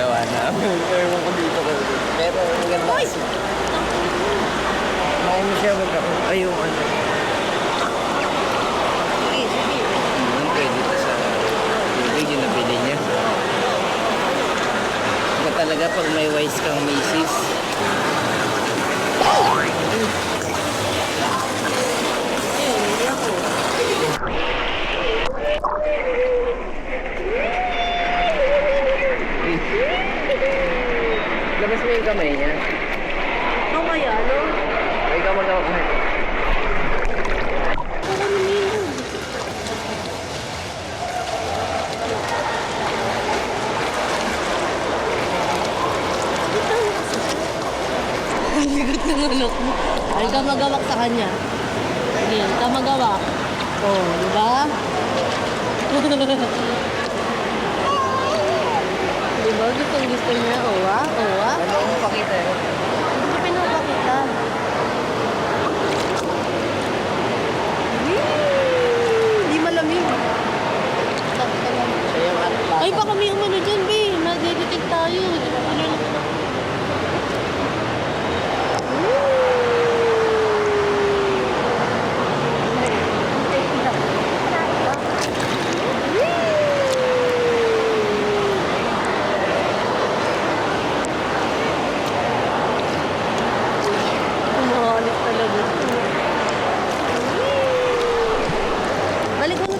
ginawa namin. Ewan ko dito ko. Pero maganda kasi. May mo siya magkako. Ay, yung ano. Sige, sige. Pwede ito sa tubig yung nabili niya. Ika talaga pag may wise kang misis. Labas mo yung kamay niya. Ito kaya, no? Ay, ikaw mag-awak na. Ang ligot ng anak mo. Ay ka magawak sa kanya. Sige, ka magawak. Oh, di ba? Di ba? Gusto niya. Owa, owa. Ano mo pakita eh? Hindi ko pinapakita. Hindi malamig. Siya yung anak bata. Ay, baka may umano dyan, be. Nadidetect tayo. Di ba ulo lang? Umahalis talaga. Balik mo na.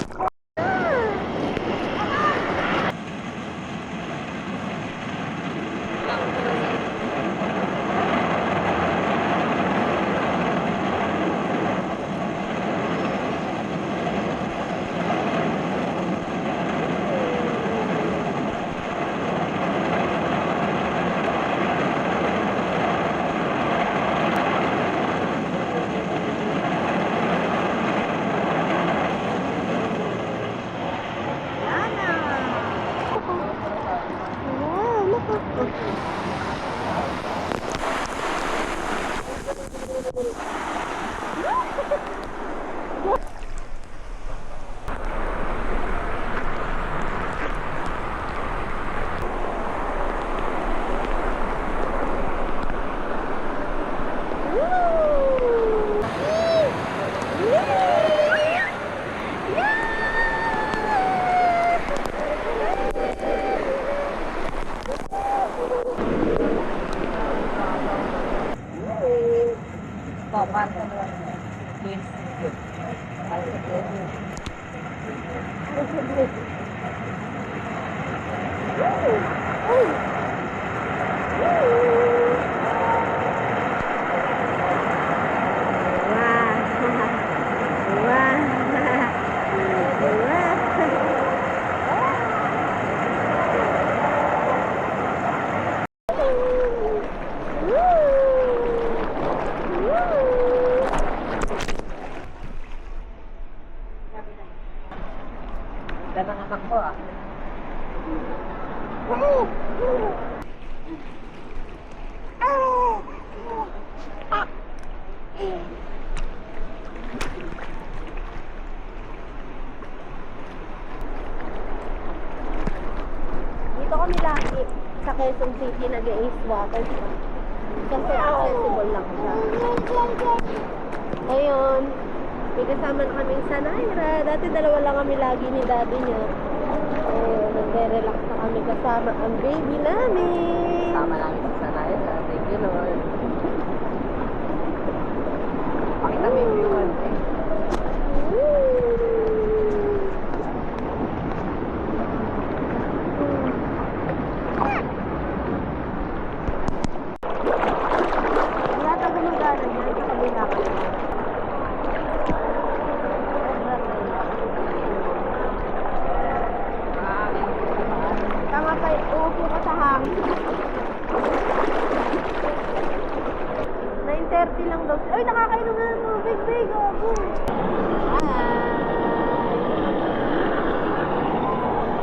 Ganda ng anak ko ah. Dito kami lagi sa Quezon City nag-Ace Water. Kasi accessible lang siya. Ngayon, may kasama na kaming sa Naira. Dati dalawa lang kami lagi ni daddy niya. Nagre-relax na kami kasama ang baby namin. Tama namin sa Naira. Thank you Lord. Pakita mo yung view eh. Wala tayo gumagana dyan sa kabila ka. Tama pa, uupo ka sa hangin. 9:30 lang daw. Ay, nakakainom na ng tubig, big. Ako.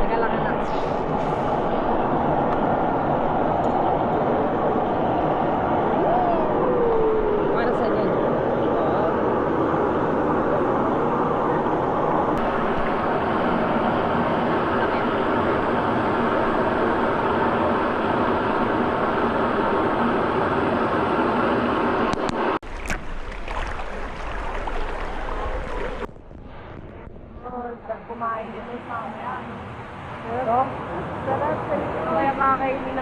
Teka lang anak. Para sa niyan.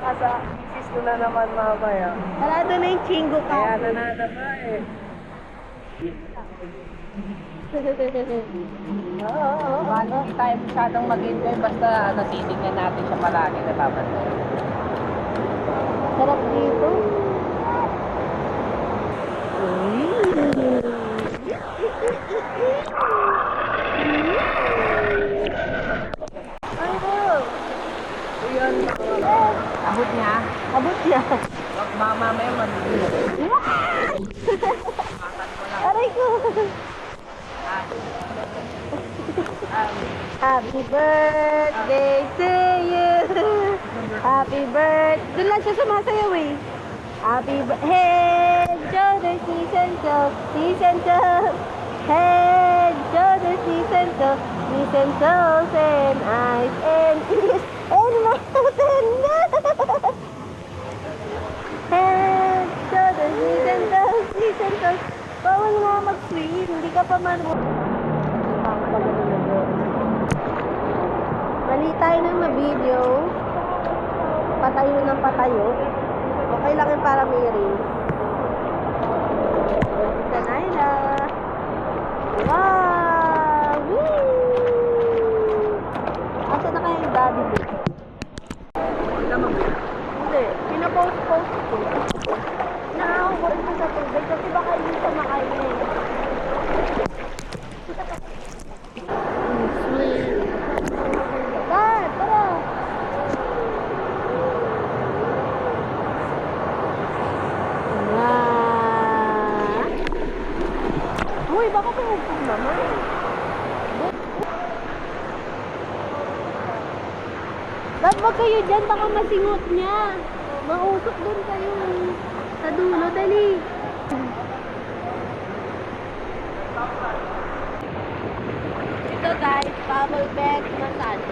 baka sa misis ko na naman mamaya. Sarado na yung chingo Kaya ka. nananaba eh. Oo. Bago hindi tayo masyadong mag-enjoy, basta natitignan natin siya palagi na babantay. Sarap dito. Ano? Yun, abot niya. Abot niya. Wag mamaya mag-enjoy. Aray ko. Happy birthday to you. Happy birthday. Doon lang siya sumasayaw eh. Happy birthday. Head, shoulders, knees and toes. Knees and toes. Head, shoulders, knees and toes. Knees and toes and eyes and ears and mouth and nose. Head, shoulders, knees and toes. Knees and toes. Bawal nga mag-swing. Hindi ka pa man. Mali tayo ng na-video. Patayo ng patayo. Okay lang yun para may ring. Sa Naila. Wow! Woo! Asa na kaya yung daddy dito? Hindi. Pinapost-post ko. Nakakakulit ko sa tubig kasi baka hindi siya makainin. Sweet. Dad, tara! Uy, baka pumupog naman. Dad, wag kayo dyan, baka masingot niya. Mausok doon kayo. Sa dulo, dali. Ito guys, bubble bath massage.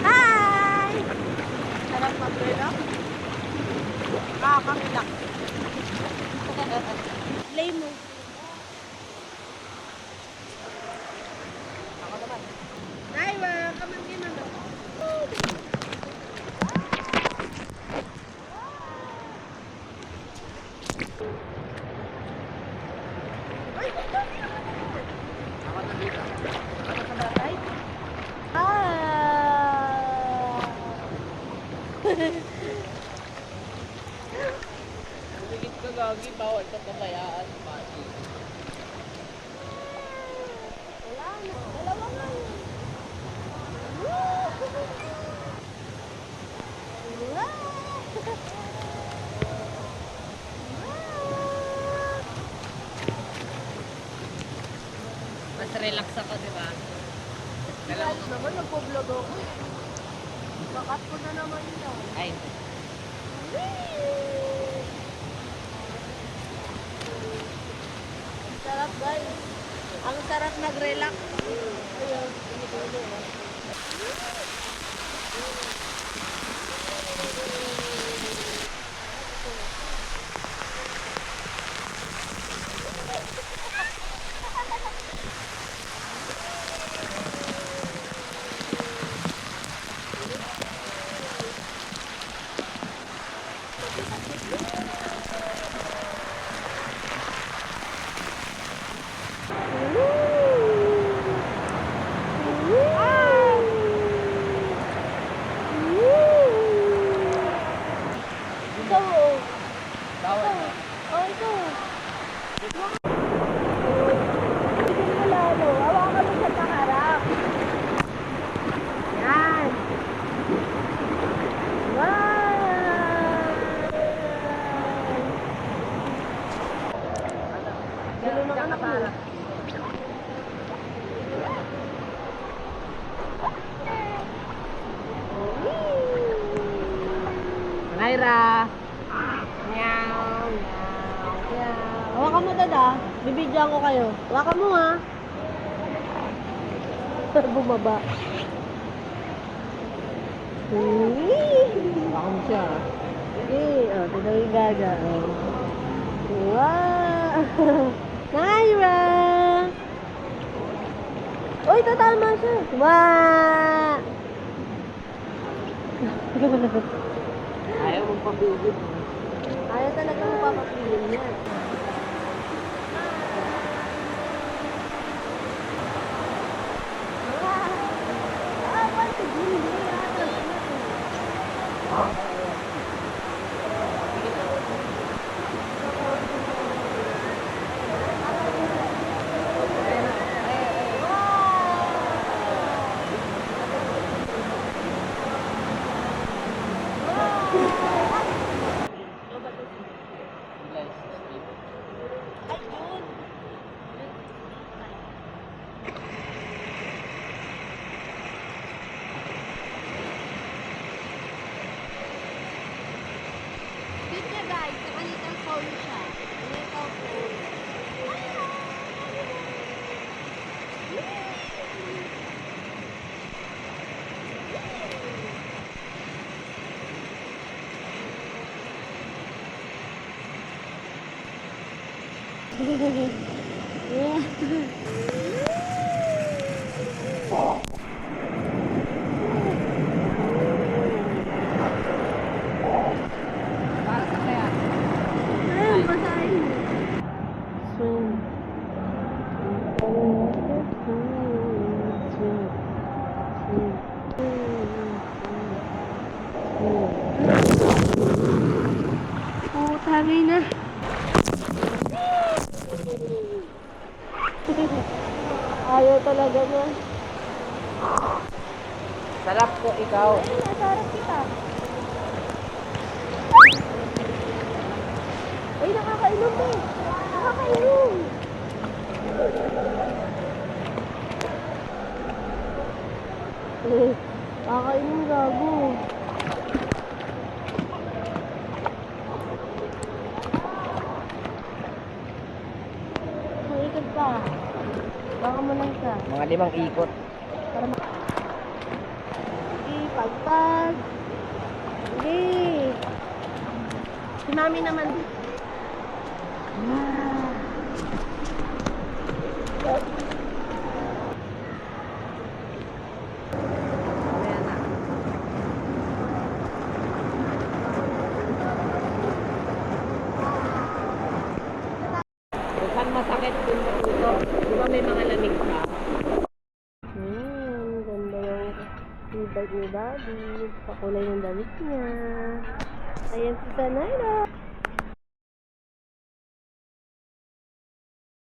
Hi! Sarap mag-relax. Nakaka-relax. Play mo. Ako naman. Naiwa, kamangin naman. Ako na dito. Ako sa baratay. Lumigit ka gagi, bawal ka pabayaan. Wala na. Dalawa nga yun. Mas relax ako, di ba? Kahit naman, nagpo-vlog ako. Bakat ko na naman yun. Ay, Sarap guys. Ang sarap nag-relax. Ayun. Ikaw, oh. bawal. Oh, ito. Tignan mo lalo. Hawakan mo siya sa harap. Yan. Wow! Gulo ng anak mo. Naira! Meow. Hawakan mo, dada. Bibidyan ko kayo. Hawakan mo, ha. Bumaba. Ako mo siya. Sige. Oh, tignan yung gaga. Oh. Wow! Nay! tama siya. Wow! Ayaw mong pabigit. Ayaw talaga magpapapilin yan. Cute niya guys, saka little phone siya. Little phone. Para sa kaya. Ayun, basahin mo. Swim. Putangay na. Ayaw talaga niya. Sarap ko ikaw. Ay, nasarap kita. Ay, nakakainom eh. Nakakainom. Nakakainom, gago. Maikot pa. Baka manang ka. Mga 5 ikot. Para Sige, pagpag. Sige. Si mami naman. Ayan na. Kung saan masakit dun sa puso, di ba may mga lamig ka? Ganda ng tibag ni Daddy. Pakulay ng damit niya. Ayan si Sanayla.